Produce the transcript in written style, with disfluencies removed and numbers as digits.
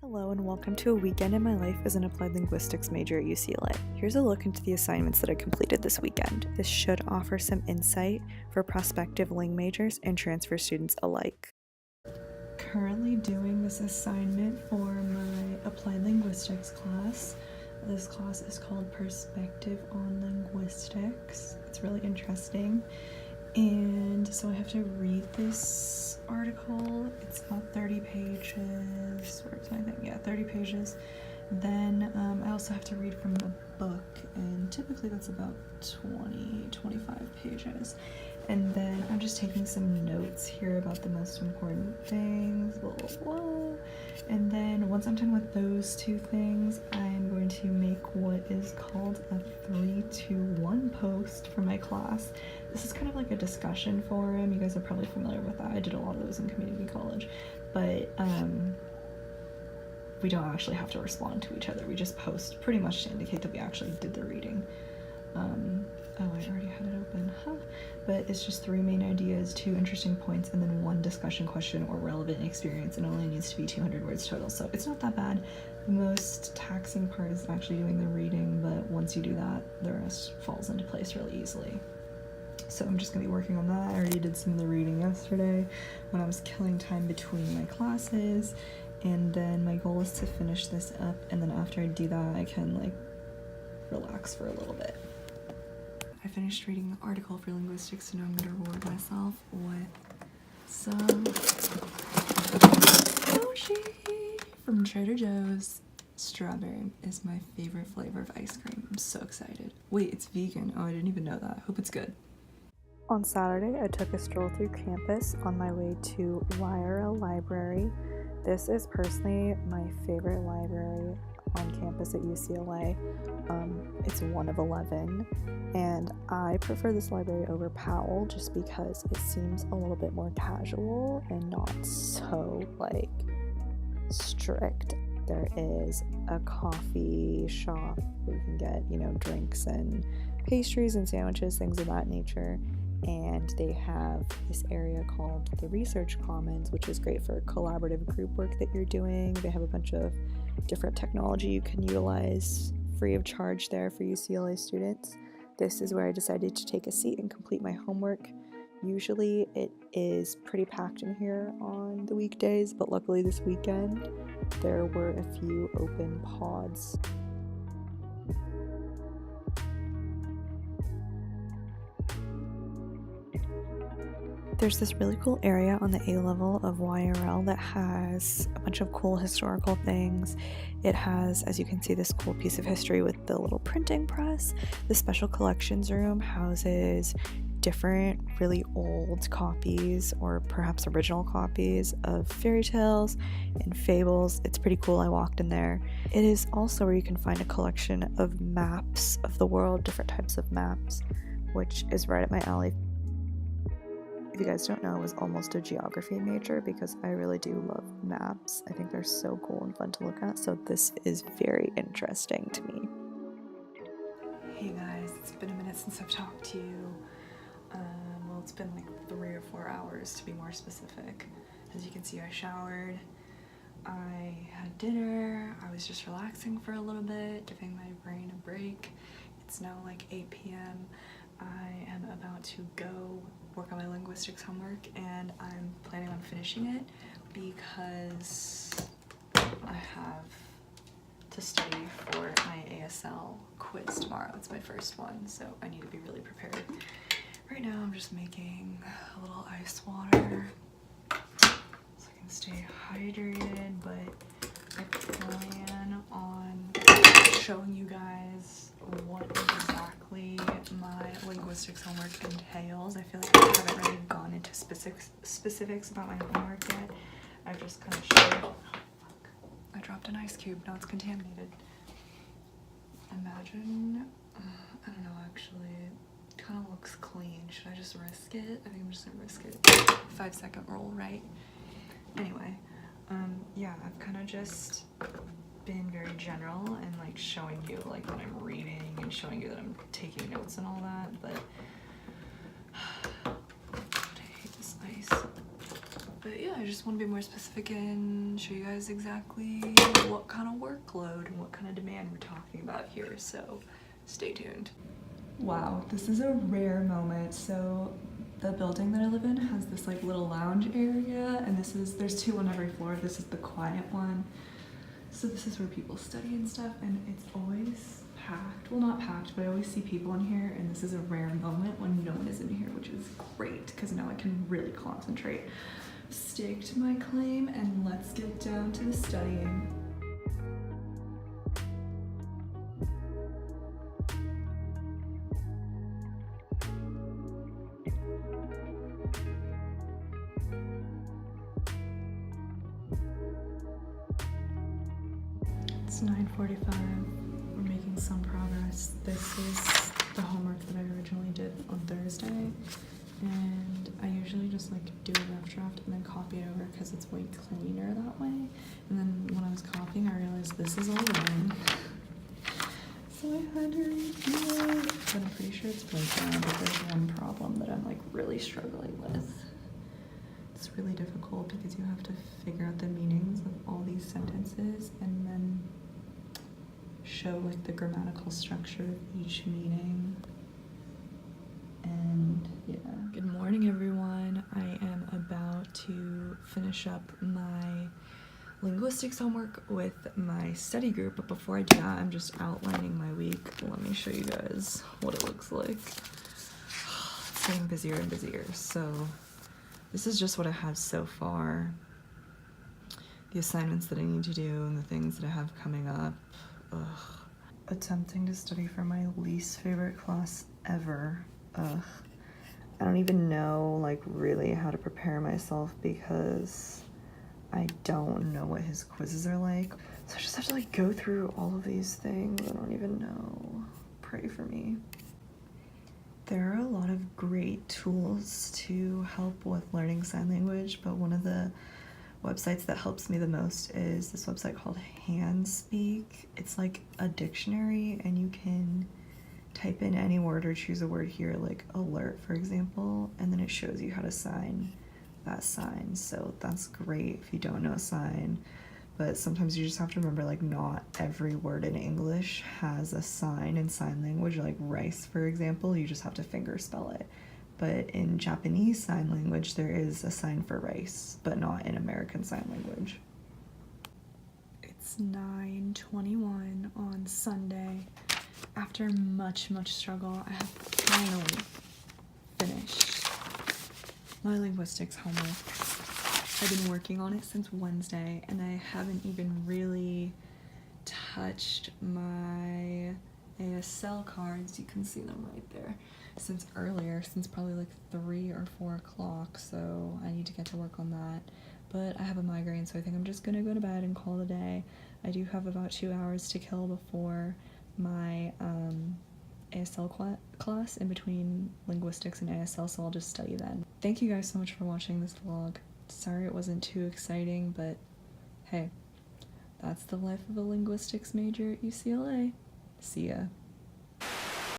Hello and welcome to a weekend in my life as an Applied Linguistics major at UCLA. Here's a look into the assignments that I completed this weekend. This should offer some insight for prospective Ling majors and transfer students alike. Currently doing this assignment for my Applied Linguistics class. This class is called Perspective on Linguistics. It's really interesting. And so I have to read this article. It's about 30 pages. Where's my thing? Yeah, 30 pages. Then I also have to read from the book, and typically that's about 25 pages. And then I'm just taking some notes here about the most important things, blah, blah, blah. And then once I'm done with those two things, I'm going to make what is called a 3-2-1 post for my class. This is kind of like a discussion forum. You guys are probably familiar with that. I did a lot of those in community college, but we don't actually have to respond to each other. We just post pretty much to indicate that we actually did the reading. Oh, I already had it open, But it's just 3 main ideas, 2 interesting points, and then 1 discussion question or relevant experience, and it only needs to be 200 words total, so it's not that bad. The most taxing part is actually doing the reading, but once you do that, the rest falls into place really easily. So I'm just going to be working on that. I already did some of the reading yesterday when I was killing time between my classes, and then my goal is to finish this up, and then after I do that, I can like relax for a little bit. I finished reading the article for linguistics, so now I'm going to reward myself with some sushi from Trader Joe's. Strawberry is my favorite flavor of ice cream. I'm so excited. Wait, it's vegan. Oh, I didn't even know that. Hope it's good. On Saturday, I took a stroll through campus on my way to YRL Library. This is personally my favorite library on campus at UCLA. It's one of 11, and I prefer this library over Powell just because it seems a little bit more casual and not so like strict. There is a coffee shop where you can get, drinks and pastries and sandwiches, things of that nature. And they have this area called the Research Commons, which is great for collaborative group work that you're doing. They have a bunch of different technology you can utilize free of charge there for UCLA students. This is where I decided to take a seat and complete my homework. Usually it is pretty packed in here on the weekdays, but luckily this weekend there were a few open pods. There's this really cool area on the A level of YRL that has a bunch of cool historical things. It has, as you can see, this cool piece of history with the little printing press. The special collections room houses different really old copies or perhaps original copies of fairy tales and fables. It's pretty cool. I walked in there. It is also where you can find a collection of maps of the world, different types of maps, which is right up my alley. If you guys don't know, I was almost a geography major because I really do love maps. I think they're so cool and fun to look at, so this is very interesting to me. Hey guys, it's been a minute since I've talked to you. Well, it's been like 3 or 4 hours to be more specific. As you can see, I showered, I had dinner, I was just relaxing for a little bit, giving my brain a break. It's now like 8 p.m. I am about to go work on my linguistics homework, and I'm planning on finishing it because I have to study for my ASL quiz tomorrow. It's my first one, so I need to be really prepared. Right now I'm just making a little ice water so I can stay hydrated, but I plan on showing you guys what exactly my linguistics homework entails. I feel like I haven't really gone into specifics about my homework yet. I've just kind of showed. Oh, fuck. I dropped an ice cube. Now it's contaminated. Imagine. I don't know, actually. It kind of looks clean. Should I just risk it? I think I'm just gonna risk it. 5-second rule, right? Anyway, yeah, I've kind of just been very general and like showing you like what I'm reading and showing you that I'm taking notes and all that, but I hate this ice. But yeah, I just want to be more specific and show you guys exactly what kind of workload and what kind of demand we're talking about here, so stay tuned. Wow, this is a rare moment. So the building that I live in has this like little lounge area, and there's two on every floor. This is the quiet one. So this is where people study and stuff, and it's always packed. Well, not packed, but I always see people in here, and this is a rare moment when no one is in here, which is great because now I can really concentrate. Stake to my claim, and let's get down to the studying. It's 9:45. We're making some progress. This is the homework that I originally did on Thursday, and I usually just like do a rough draft and then copy it over because it's way cleaner that way. And then when I was copying, I realized this is all wrong, so I had to redo it. But I'm pretty sure it's breakdown, but there's one problem that I'm like really struggling with. It's really difficult because you have to figure out the meanings of all these sentences and then show like the grammatical structure of each meaning. And yeah. Good morning, everyone. I am about to finish up my linguistics homework with my study group, but before I do that, I'm just outlining my week. Let me show you guys what it looks like. It's getting busier and busier, so this is just what I have so far. The assignments that I need to do and the things that I have coming up. Ugh. Attempting to study for my least favorite class ever. Ugh. I don't even know like really how to prepare myself because I don't know what his quizzes are like. So I just have to like go through all of these things. I don't even know. Pray for me. There are a lot of great tools to help with learning sign language, but one of the websites that helps me the most is this website called Handspeak. It's like a dictionary, and you can type in any word or choose a word here, like alert, for example, and then it shows you how to sign that sign. So that's great if you don't know a sign. But sometimes you just have to remember, like, not every word in English has a sign in sign language. Like rice, for example, you just have to finger spell it. But in Japanese sign language, there is a sign for rice, but not in American Sign Language. It's 9:21 on Sunday. After much struggle, I have finally finished my linguistics homework. I've been working on it since Wednesday, and I haven't even really touched my ASL cards. You can see them right there. Since probably like 3 or 4 o'clock, so I need to get to work on that. But I have a migraine, so I think I'm just gonna go to bed and call it a day. I do have about 2 hours to kill before my ASL class in between linguistics and ASL, so I'll just study then. Thank you guys so much for watching this vlog. Sorry it wasn't too exciting, but hey, that's the life of a linguistics major at UCLA. See ya.